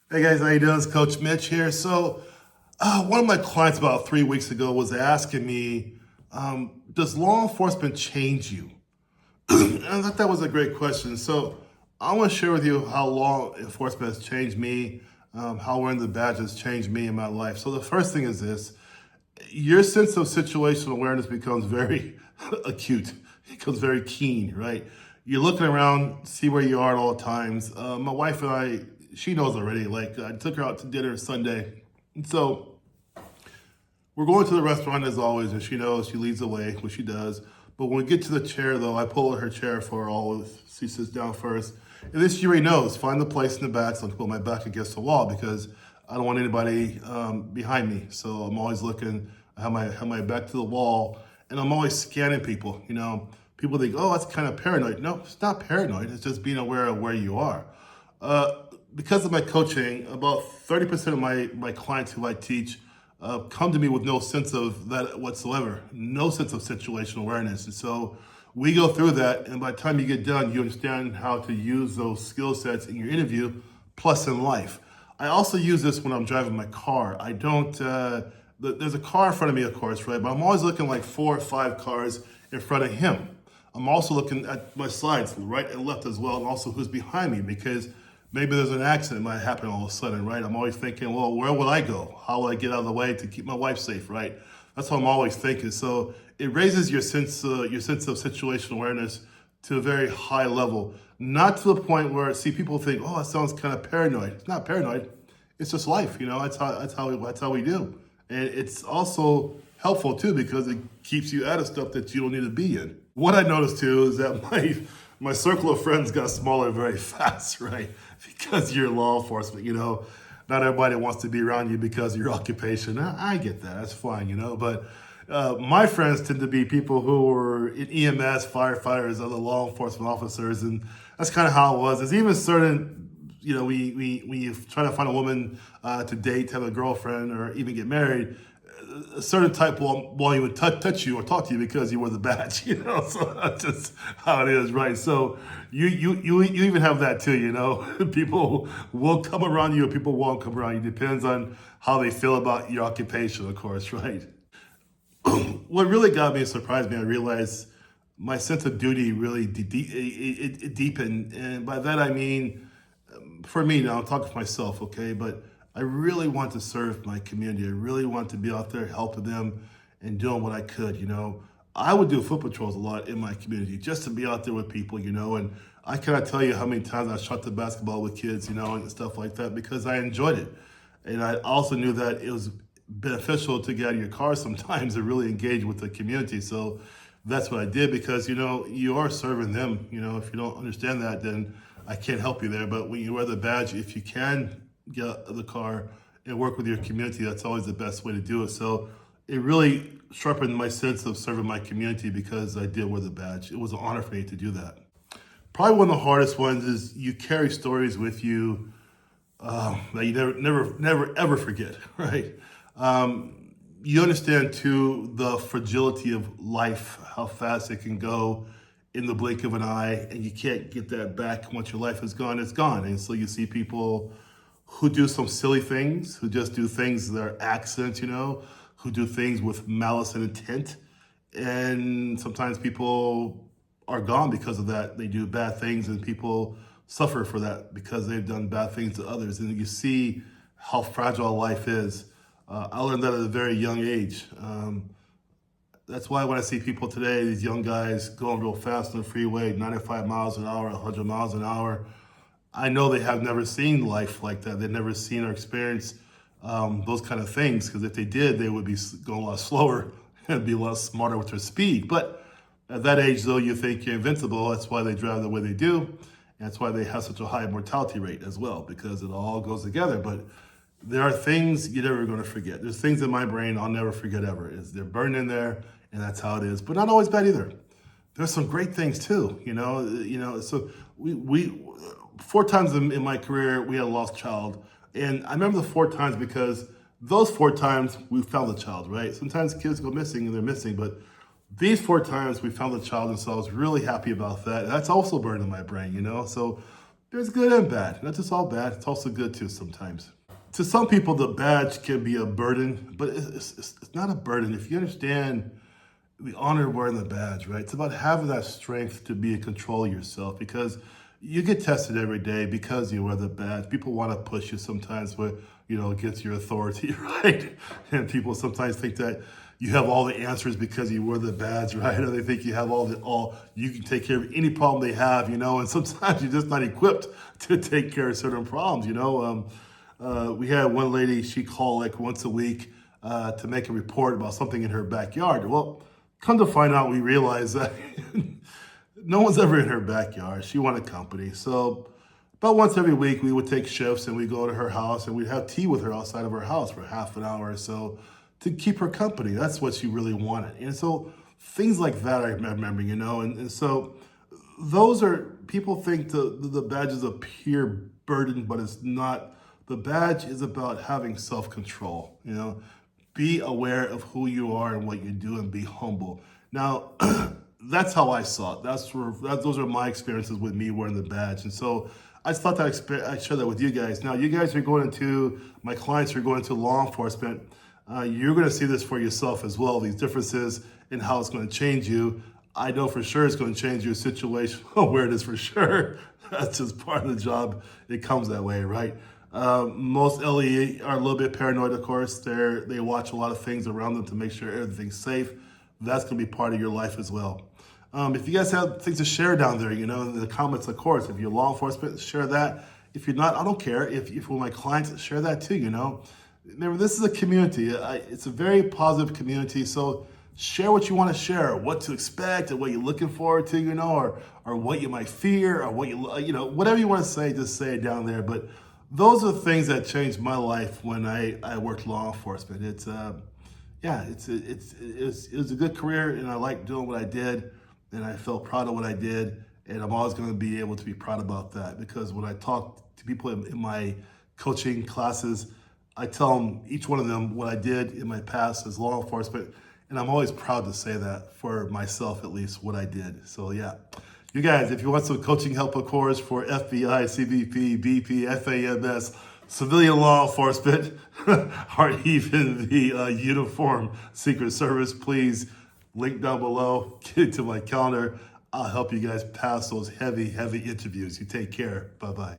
Hey guys, how you doing? It's Coach Mitch here. One of my clients about 3 weeks ago was asking me, does law enforcement change you? And I thought that was a great question. So, I want to share with you how law enforcement has changed me, how wearing the badge has changed me in my life. So, the first thing is this: your sense of situational awareness becomes very acute. It becomes very keen, right? You're looking around, see where you are at all times. My wife and I, she knows already. Like I took her out to dinner Sunday, and so we're going to the restaurant as always, and she knows she leads the way, which she does. But when we get to the chair, though, I pull out her chair for her always. She sits down first, and this she already knows. Find the place in the back, so I can put my back against the wall because I don't want anybody behind me. So I'm always looking. I have my back to the wall, and I'm always scanning people. People think, oh, that's kind of paranoid. No, it's not paranoid. It's just being aware of where you are. Uh, because of my coaching, about 30% of my clients who I teach come to me with no sense of that whatsoever, no sense of situational awareness. And so we go through that, and by the time you get done, you understand how to use those skill sets in your interview, plus in life. I also use this when I'm driving my car. I don't, there's a car in front of me, of course, right? But I'm always looking like 4 or 5 cars in front of him. I'm also looking at my sides, right and left as well, and also who's behind me, because maybe there's an accident might happen all of a sudden, right? I'm always thinking, well, where will I go? How will I get out of the way to keep my wife safe, right? That's what I'm always thinking. So it raises your sense of situational awareness to a very high level, not to the point where people think, oh, it sounds kind of paranoid. It's not paranoid. It's just life, That's how we do, and it's also helpful too because it keeps you out of stuff that you don't need to be in. What I noticed too is that my circle of friends got smaller very fast, right? Because you're law enforcement, not everybody wants to be around you because of your occupation. I get that, that's fine, but my friends tend to be people who were in EMS, firefighters, other law enforcement officers, and that's kind of how it was. There's even certain, when you try to find a woman to date, have a girlfriend, or even get married, a certain type won't even touch you or talk to you because you wear the badge, So that's just how it is, right? So you even have that too, People will come around you, or people won't come around you. Depends on how they feel about your occupation, of course, right? What really got me and surprised me, I realized my sense of duty really it deepened, and by that I mean, for me now, I'm talking for myself, okay, but I really want to serve my community. I really want to be out there helping them and doing what I could, I would do foot patrols a lot in my community just to be out there with people, and I cannot tell you how many times I shot the basketball with kids, and stuff like that because I enjoyed it. And I also knew that it was beneficial to get out of your car sometimes and really engage with the community. So that's what I did because, you are serving them. If you don't understand that, then I can't help you there. But when you wear the badge, if you can get out of the car and work with your community, that's always the best way to do it. So it really sharpened my sense of serving my community because I did wear the badge. It was an honor for me to do that. Probably one of the hardest ones is you carry stories with you that you never ever forget, right? You understand too the fragility of life, how fast it can go in the blink of an eye, and you can't get that back. Once your life is gone, it's gone. And so you see people who do some silly things, who just do things that are accidents, who do things with malice and intent. And sometimes people are gone because of that. They do bad things, and people suffer for that because they've done bad things to others. And you see how fragile life is. I learned that at a very young age. That's why when I see people today, these young guys going real fast on the freeway, 95 miles an hour, 100 miles an hour, I know they have never seen life like that. They've never seen or experienced those kind of things, because if they did, they would be going a lot slower and be a lot smarter with their speed. But at that age, though, you think you're invincible. That's why they drive the way they do. And that's why they have such a high mortality rate as well, because it all goes together. But there are things you're never going to forget. There's things in my brain I'll never forget ever. They're burned in there, and that's how it is. But not always bad either. There's some great things too, So we 4 times in my career we had a lost child, and I remember the 4 times because those 4 times we found the child. Right? Sometimes kids go missing and they're missing, but these 4 times we found the child, and so I was really happy about that. And that's also burned in my brain, So There's good and bad. Not just all bad, it's also good too sometimes. To some people, the badge can be a burden, but it's not a burden. If you understand the honor wearing the badge, right? It's about having that strength to be in control of yourself because you get tested every day because you wear the badge. People want to push you sometimes with, against your authority, right? And people sometimes think that you have all the answers because you wear the badge, right? Or they think you have you can take care of any problem they have, and sometimes you're just not equipped to take care of certain problems. We had one lady, she called like once a week to make a report about something in her backyard. Well, come to find out, we realized that no one's ever in her backyard. She wanted company. So about once every week, we would take shifts and we'd go to her house and we'd have tea with her outside of her house for half an hour or so to keep her company. That's what she really wanted. And so things like that I remember, and so those are, people think the badge is a pure burden, but it's not. The badge is about having self-control, be aware of who you are and what you do and be humble. Now, that's how I saw it. Those are my experiences with me wearing the badge. And so I just thought that I'd share that with you guys. Now, you guys are my clients are going into law enforcement. You're going to see this for yourself as well, these differences in how it's going to change you. I know for sure it's going to change your situation, awareness for sure. That's just part of the job. It comes that way, right? Most LE are a little bit paranoid, of course. They watch a lot of things around them to make sure everything's safe. That's going to be part of your life as well. If you guys have things to share down there, in the comments, of course. If you're law enforcement, share that. If you're not, I don't care. If you're my clients, share that too, Remember, this is a community. It's a very positive community. So share what you want to share, what to expect, and what you're looking forward to, or what you might fear, or what whatever you want to say, just say it down there. But those are the things that changed my life when I worked law enforcement. It was a good career, and I liked doing what I did, and I felt proud of what I did, and I'm always going to be able to be proud about that because when I talk to people in my coaching classes, I tell them, each one of them, what I did in my past as law enforcement, and I'm always proud to say that for myself, at least, what I did. So yeah, you guys, if you want some coaching help, of course, for FBI, CBP, BP, FAMS, civilian law enforcement, or even the uniform Secret Service, please link down below, get to my calendar. I'll help you guys pass those heavy, heavy interviews. You take care. Bye-bye.